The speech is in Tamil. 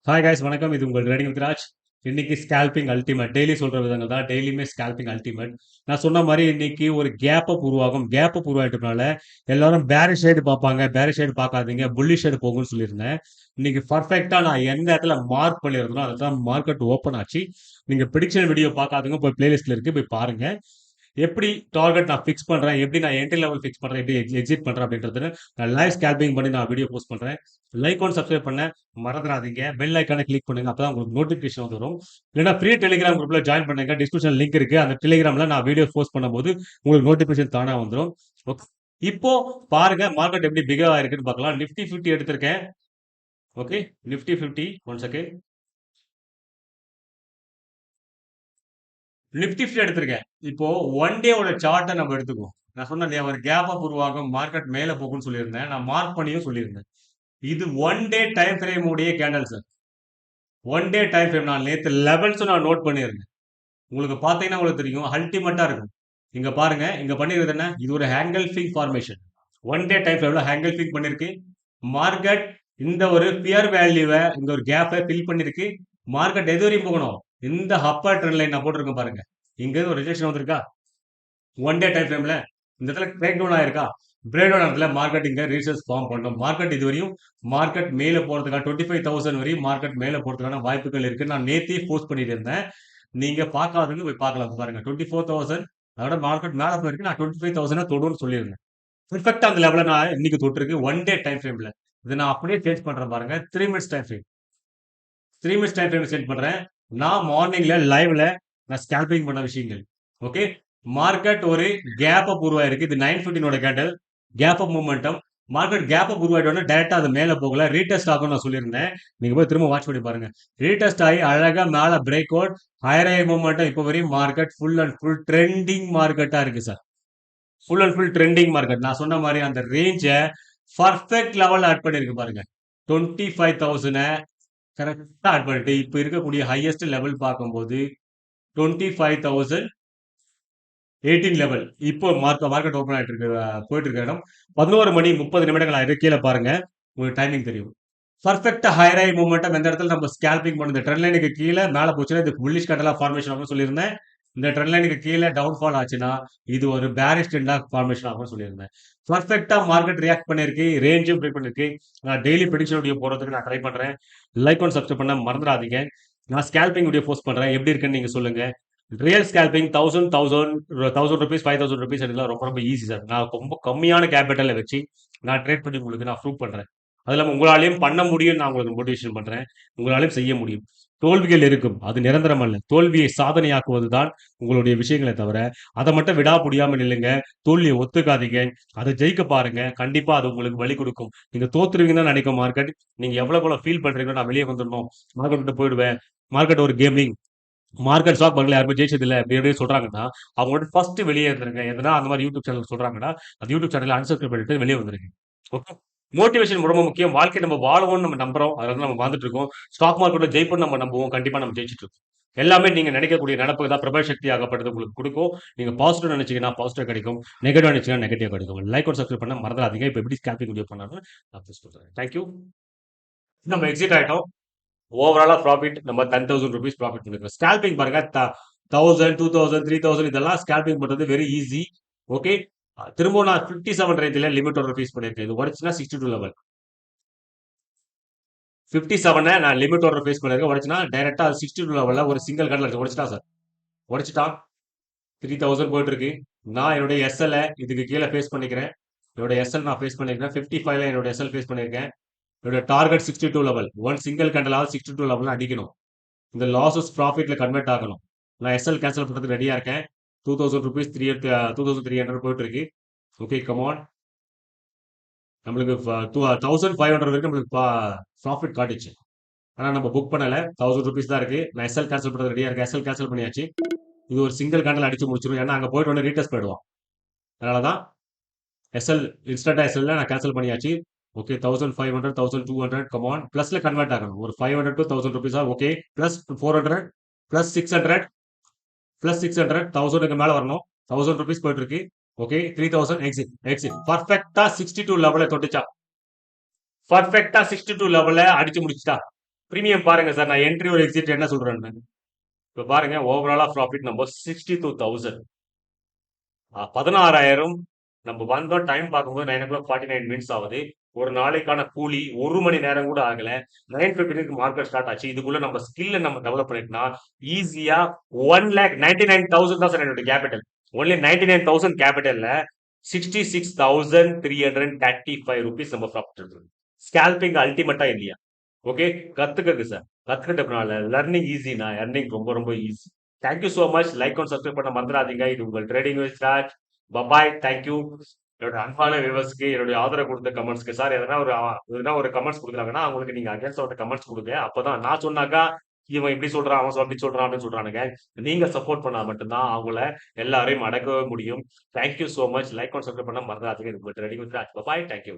ஹாய் guys வணக்கம். இது உங்கள் ட்ரேடிங் வித் ராஜ். இன்னைக்கு ஸ்கேல்பிங் அல்டிமேட் டெய்லி சொல்ற விதங்கள் தான். டெய்லியுமே ஸ்கேல்பிங் அல்டிமேட். நான் சொன்ன மாதிரி இன்னைக்கு ஒரு கேப் அப் உருவாகும். கேப் அப் உருவாயிட்டதுனால எல்லாரும் பேரிஷ் ஷேடு பார்ப்பாங்க. பேரிஷ் ஷேடு பார்க்காதீங்க, புல்லிஷ் ஷேடு போகும்னு சொல்லியிருந்தேன். இன்னைக்கு பர்ஃபெக்டா நான் எந்த இடத்துல மார்க் பண்ணியிருந்தனோ அதுதான் மார்க்கெட் ஓப்பன் ஆச்சு. நீங்க ப்ரிடிக்ஷன் வீடியோ பார்க்காதவங்க போய் பிளேலிஸ்ட்ல இருக்கு, போய் பாருங்க. எப்படி டார்கெட் நான் ஃபிக்ஸ் பண்றேன், எப்படி நான் என்ட்ரி லெவல் ஃபிக்ஸ் பண்றேன், எப்படி எக்ஸிட் பண்றேன் அப்படின்றது நான் லைவ் ஸ்கேல்பிங் பண்ணி நான் வீடியோ போஸ்ட் பண்றேன். லைக் ஒன் சப்ஸ்கிரைப் பண்ண மறந்துடாதீங்க. பெல் ஐக்கானை கிளிக் பண்ணுங்க, அப்பதான் உங்களுக்கு நோட்டிபிகேஷன் வரும். இல்லைன்னா ஃப்ரீ டெலிகிராம் குரூப்ல ஜாயின் பண்ணுங்க. டிஸ்கிரிப்ஷன் லிங்க் இருக்கு. அந்த டெலிகிராம்ல நான் வீடியோ போஸ்ட் பண்ணும்போது உங்களுக்கு நோட்டிபிகேஷன் தானா வந்துடும். ஓகே, இப்போ பாருங்க மார்க்கெட் எப்படி பிகேவ் ஆயிருக்குன்னு பார்க்கலாம். நிஃப்டி 50 எடுத்திருக்கேன். Okay, Nifty 50 one second. Nifty 50 எடுத்திருக்கேன். இப்போ ஒன் டேவோட சார்ட்டை நம்ம எடுத்துக்குவோம். நான் சொன்னேன் ஒரு கேப் அப் உருவாகும், மார்க்கெட் மேல போகும்னு சொல்லியிருந்தேன். நான் மார்க் பண்ணியும் சொல்லியிருந்தேன். இது ஒன் டே டைம் ஃப்ரேம் உடைய candle sir. One day time frame நான் நேத்து லெவல்ஸ் நான் நோட் பண்ணியிருந்தேன். உங்களுக்கு பார்த்தீங்கன்னா உங்களுக்கு தெரியும், அல்டிமேட்டா இருக்கும். இங்க பாருங்க, இங்க பண்ணிருக்கிறது என்ன, இது ஒரு ஹேங்கல் ஃபிக் ஃபார்மேஷன். ஒன் டே டைம் ஃப்ரேம்ல ஹேங்கல் ஃபிக் பண்ணிருக்கு. மார்க்கெட் இந்த ஒரு பியர் வேல்யூவை, இந்த ஒரு கேப்பை ஃபில் பண்ணிருக்கு. மார்க்கெட் எது வரையும் போகணும், இந்த அப்பர் ட்ரெண்ட் லைன் நான் போட்டிருக்கேன் பாருங்க. இங்க ஒரு ரிஜெக்ஷன் வந்திருக்கா ஒன் டே டைம் ஃப்ரேம்ல. இந்த இடத்துல பிரேக் டவுன் ஆயிருக்கா, பிரேக் டவுன் இடத்துல மார்க்கெட் இங்க ரீசர்ச் ஃபார்ம் பண்ணணும். மார்க்கெட் இது வரையும் மார்க்கெட் மேல போறதுக்கான 25,000 வரையும் மார்க்கெட் மேல போறதுக்கான வாய்ப்புகள் இருக்கு. நான் நேத்தே போஸ்ட் பண்ணிட்டு இருந்தேன். நீங்க பார்க்காதவங்க போய் பார்க்கலாம். பாருங்க 24,000 அதோட மார்க்கெட் மேல போயிருக்கு. நான் 25,000 தொடுன்னு சொல்லியிருந்தேன். பெர்ஃபெக்டா அந்த லெவல நான் இன்னைக்கு தொட்டிருக்கு ஒன் டே டைம் ஃப்ரேம்ல. இதை நான் அப்படியே சேஞ்ச் பண்றேன் பாருங்க. 3 minutes time frame, 3 minutes time frame change பண்றேன். நான் மார்னிங்ல லைவ்ல நான் ஸ்கேல்பிங் பண்ண விஷயங்கள். ஓகே, மார்க்கெட் ஒரு கேப் அப் உருவாயிருக்கு. இது 9:15 candle gap up momentum. Market gap up உருவாயிட்டோன்னு டைரக்டா அது மேல போகல, ரீடெஸ்ட் ஆகும்னு நான் சொல்லியிருந்தேன். நீங்க போய் திரும்ப வாட்ச் பண்ணி பாருங்க. ரீடெஸ்ட் ஆகி அழகா மேல break out, higher high momentum. இப்போ வரையும் market full and full trending மார்க்கெட்டா இருக்கு sir. Full and full trending market. நான் சொன்ன மாதிரி அந்த ரேஞ்சை பர்ஃபெக்ட் லெவல் ஆட் பண்ணிருக்கு பாருங்க. 25,000 கரெக்டா ஆட் பண்ணிட்டு இப்ப இருக்கக்கூடிய ஹையஸ்ட் லெவல் பார்க்கும்போது 25,018 லெவல். இப்போ மார்க்கெட் ஓப்பன் ஆயிட்டு இருக்கு. போயிட்டு இருக்க இடம் 11:30 ஆயிருக்கு. கீழே பாருங்க, உங்களுக்கு டைமிங் தெரியும். பர்ஃபெக்டா ஹையர் ஹை மூமெண்டம் எந்த இடத்துல நம்ம ஸ்கேல்பிங் பண்ணுது, ட்ரெண்ட் லைனுக்கு கீழே மேல போச்சுன்னா இது புல்லிஷ் கேண்டலா ஃபார்மேஷன் ஆகும் சொல்லியிருந்தேன். இந்த ட்ரெண்ட் லைனுக்கு கீழே டவுன் ஃபால் ஆச்சுன்னா இது ஒரு பேரிஷ் ட்ரெண்டா ஃபார்மேஷன் ஆகும் சொல்லியிருந்தேன். பர்ஃபெக்டா மார்க்கெட் ரியாக்ட் பண்ணிருக்கு, ரேஞ்சும் பிரேக் பண்ணிருக்கு. நான் டெய்லி ப்ரெடிக்ஷன் வீடியோ போறதுக்கு நான் ட்ரை பண்றேன். லைக் ஒன் சப்ஸ்கிரைப் பண்ண மறந்துடாதீங்க. நான் ஸ்கேல்பிங் வீடியோ போஸ்ட் பண்றேன், எப்படி இருக்குன்னு நீங்க சொல்லுங்க. ரியல் ஸ்கேல்பிங் 1000 ருபீஸ் 5,000 ருபீஸ் எடுக்கலாம். ரொம்ப ரொம்ப ஈஸி சார். நான் ரொம்ப கம்மியான கேபிட்டலை வச்சு நான் ட்ரேட் பண்ணி உங்களுக்கு நான் ப்ரூவ் பண்றேன். அது இல்லாமல் உங்களாலையும் பண்ண முடியும், நான் உங்களுக்கு மோட்டிவேஷன் பண்றேன். உங்களாலையும் செய்ய முடியும். தோல்விகள் இருக்கும், அது நிரந்தரம் அல்ல. தோல்வியை சாதனையாக்குவது தான் உங்களுடைய விஷயங்களை தவிர அதை மட்டும் விடாமுடியாம நில்லுங்க. தோல்வியை ஒத்துக்காதீங்க, அதை ஜெயிக்க பாருங்க. கண்டிப்பா அது உங்களுக்கு வழி கொடுக்கும். நீங்க தோத்துருவீங்கன்னு தான் நினைக்கும் மார்க்கெட். நீங்க எவ்வளவு ஃபீல் பண்றீங்களோ நான் வெளியே வந்துடணும், மார்க்கெட் விட்டு போயிடுவேன், மார்க்கெட் ஒரு கேமிங், மார்க்கெட் ஸ்டாக் மார்க்கெட்ல யாருமே ஜெயிச்சது இல்ல அப்படி எப்படி சொல்றாங்கன்னா அவங்களோட ஃபர்ஸ்ட் வெளியே இருந்துருங்க. எதனா அந்த மாதிரி யூடியூப் சேனல் சொல்றாங்கன்னா அந்த யூடியூப் சேனல் அன்சப்ஸ்கிரைப் பண்ணிட்டு வெளியே வந்துருங்க. ஓகே, மோட்டிவேஷன் ரொம்ப முக்கியம். வாழ்க்கை நம்ம வாழுவோம்னு நம்ம நம்புறோம், அதனால நம்ம வாழ்ந்துட்டு இருக்கோம். ஸ்டாக் மார்க்கெட்ல ஜெயிப்போம் நம்ம நம்புவோம், கண்டிப்பா நம்ம ஜெயிச்சிட்டு இருக்கோம். எல்லாமே நீங்க நினைக்கக்கூடிய நடப்பு தான் பிரபல சக்தி ஆகப்பட்டது உங்களுக்கு கொடுக்கும். நீங்க பாசிட்டிவ் நினைச்சீங்கன்னா பாசிட்டிவ் கிடைக்கும், நெகட்டிவ் நினைச்சீங்கன்னா நெகட்டிவ் கிடைக்கும். லைக் ஒரு சப்ஸ்கிரைப் பண்ண மறந்துடாதீங்க. இப்போ எப்படி ஸ்கேல்பிங் வீடியோ பண்ணாலும் நான் போஸ்ட் பண்றேன். தேங்க்யூ. நம்ம எக்ஸிட் ஆயிட்டோம். ஓவராலா ப்ராஃபிட் நம்ம 10,000 ருபீஸ் ப்ராஃபிட் பண்ணிருக்கோம். ஸ்கேல்பிங் பாருங்க, 1000 2000 3000 இதெல்லாம் ஸ்கேல்பிங் பண்றது வெரி ஈஸி. ஓகே, திரும்ப நான் 57 ரேஞ்சில் லிமிட் ஒரு ருபீஸ் பண்ணிருக்கேன். இது உடச்சுன்னா 62 லெவல். 57 நான் லிமிட் ஒரு ருபீஸ் பண்ணிருக்கேன். உடச்சுன்னா டைரக்டா 62 லெவல்ல ஒரு சிங்கிள் கடல உடச்சிட்டா சார். உடச்சிட்டான். 3000 போயிட்டு இருக்கு. நான் என்னுடைய எஸ்எல் இதுக்கு கீழே ஃபேஸ் பண்ணிக்கிறேன். என்னோட எஸ்எல் நான் ஃபேஸ் பண்ணிருக்கேன். 55ல என்னோட எஸ்எல் ஃபேஸ் பண்ணிருக்கேன். என்னோட டார்கெட் 62 லெவல். ஒன் சிங்கிள் கண்டலாவது 62 லெவல் அடிக்கணும். இந்த லாஸஸ் ப்ராஃபிட்ல கன்வெர்ட் ஆகணும். நான் எஸ்எல் கேன்சல் பண்றதுக்கு ரெடியா இருக்கேன். 2000 ருபீஸ் 2300 போயிட்டு இருக்கு. Okay, come on. நம்மளுக்கு 1500 வரைக்கும் நம்மளுக்கு ப்ராஃபிட் காட்டுச்சு. ஆனா நம்ம புக் பண்ணல. 1000 ருபீஸ் தான் இருக்கு. நான் எஸ்எல் கேன்சல் பண்றது ரெடியா இருக்கேன். எஸ்எல் கேன்சல் பண்ணியாச்சு. இது ஒரு சிங்கிள் கேண்டல் அடிச்சு முடிச்சிடும். ஏன்னா அங்க போயிட்டு உடனே ரீடெஸ்ட் போயிடுவான். அதனாலதான் எஸ்எல் இன்ஸ்டன்டா எஸ்எல் நான் கேன்சல் பண்ணியாச்சு. Okay, 1500 1200 come on. பிளஸ்ல கன்வெர்ட் ஆகணும். ஒரு 500 to 1000 ருபீஸா. ஓகே, பிளஸ் 400 பிளஸ் 600 பிளஸ் 600 1000க்கு மேல வரணும். 1000 ருபீஸ் போயிட்டு இருக்கு. Okay, 3000 exit exit. பர்ஃபெக்டா 62 லெவல தொட்டுச்சா, பர்ஃபெக்டா 62 லெவல அடிச்சு முடிச்சுட்டா. பிரீமியம் பாருங்க சார், நான் என்ட்ரி ஒரு எக்ஸிட் என்ன சொல்றேன்னு. இப்ப பாருங்க, ஓவராலா ப்ராஃபிட் நம்ம 62,000, 16,000. நம்ம வந்தோம், டைம் பார்க்கும்போது 9:49 ஆகுது. ஒரு நாளைக்கான கூலி 1 மணி நேரம் கூட ஆகல. 9:15 மார்க்கெட் ஸ்டார்ட் ஆச்சு. இதுக்குள்ள நம்ம ஸ்கில்ல நம்ம டெவலப் பண்ணிட்டோம்னா ஈஸியா 1,99,000 தான் சார் என்னோட கேபிட்டல். ஒன்லி 99,000 கேபிட்டல்ல 66,335 ருபீஸ் நம்ம ப்ராஃபிட் இருக்கு. ஸ்கேல்பிங் அல்டிமேட்டா இல்லையா? ஓகே, கத்துக்கங்க சார். கத்துக்கிட்டதுனால லர்னிங் ஈஸினா earning ரொம்ப ரொம்ப easy. Thank you so much. Like and subscribe பண்ண மறந்துடாதீங்க. இது உங்கள் trading with Raj. Bye bye, thank you. என்னோட அன்பான வியூவர்ஸ்க்கு, என்னுடைய ஆதரவு கொடுத்த கமெண்ட்ஸ்க்கு சார், எதனா ஒரு கமெண்ட்ஸ் கொடுக்குறாங்கன்னா அவங்களுக்கு நீங்க அகேன்ஸ்ட் கமெண்ட்ஸ் கொடுங்க. அப்பதான் நான் சொன்னாக்கா இவன் இப்படி சொல்றான், அவன் அப்படி சொல்றான் அப்படின்னு சொல்றானுங்க. நீங்க சப்போர்ட் பண்ணா மட்டும்தான் அவங்கள எல்லாரையும் அடக்கவே முடியும். Thank you so much. Like and subscribe பண்ண மறந்துடாதீங்க. இது உங்கள் trading with Raj. Bye bye, thank you.